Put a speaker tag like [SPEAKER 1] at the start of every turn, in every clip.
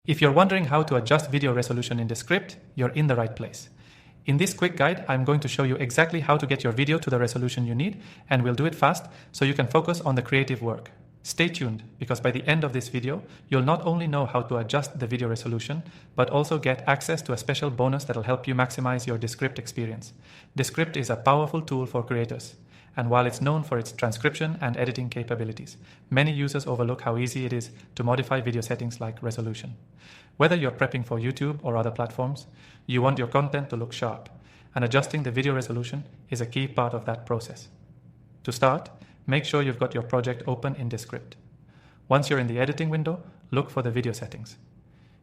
[SPEAKER 1] If you're wondering how to adjust video resolution in Descript, you're in the right place. In this quick guide, I'm going to show you exactly how to get your video to the resolution you need, and we'll do it fast so you can focus on the creative work. Stay tuned, because by the end of this video, you'll not only know how to adjust the video resolution, but also get access to a special bonus that'll help you maximize your Descript experience. Descript is a powerful tool for creators, and while it's known for its transcription and editing capabilities, many users overlook how easy it is to modify video settings like resolution. Whether you're prepping for YouTube or other platforms, you want your content to look sharp, and adjusting the video resolution is a key part of that process. To start, make sure you've got your project open in Descript. Once you're in the editing window, look for the video settings.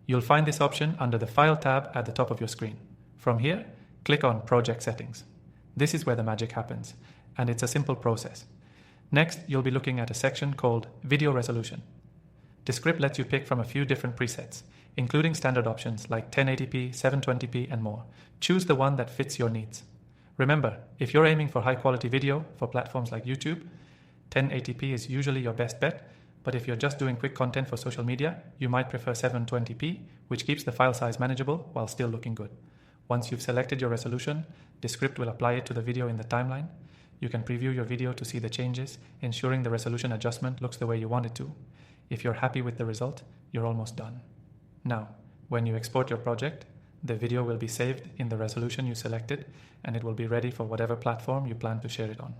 [SPEAKER 1] You'll find this option under the File tab at the top of your screen. From here, click on Project Settings. This is where the magic happens, and it's a simple process. Next, you'll be looking at a section called Video Resolution. Descript lets you pick from a few different presets, including standard options like 1080p, 720p, and more. Choose the one that fits your needs. Remember, if you're aiming for high-quality video for platforms like YouTube, 1080p is usually your best bet, but if you're just doing quick content for social media, you might prefer 720p, which keeps the file size manageable while still looking good. Once you've selected your resolution, Descript will apply it to the video in the timeline. You can preview your video to see the changes, ensuring the resolution adjustment looks the way you want it to. If you're happy with the result, you're almost done. Now, when you export your project, the video will be saved in the resolution you selected, and it will be ready for whatever platform you plan to share it on.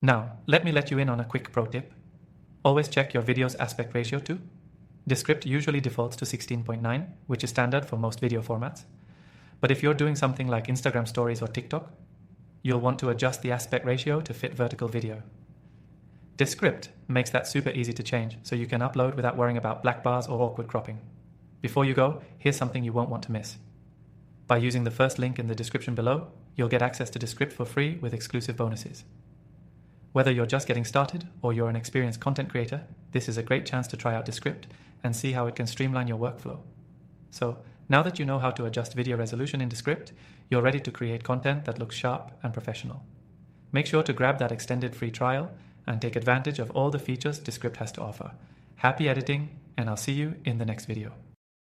[SPEAKER 1] Now, let me let you in on a quick pro tip. Always check your video's aspect ratio too. Descript usually defaults to 16:9, which is standard for most video formats. But if you're doing something like Instagram stories or TikTok, you'll want to adjust the aspect ratio to fit vertical video. Descript makes that super easy to change, so you can upload without worrying about black bars or awkward cropping. Before you go, here's something you won't want to miss. By using the first link in the description below, you'll get access to Descript for free with exclusive bonuses. Whether you're just getting started or you're an experienced content creator, this is a great chance to try out Descript and see how it can streamline your workflow. So, now that you know how to adjust video resolution in Descript, you're ready to create content that looks sharp and professional. Make sure to grab that extended free trial and take advantage of all the features Descript has to offer. Happy editing, and I'll see you in the next video.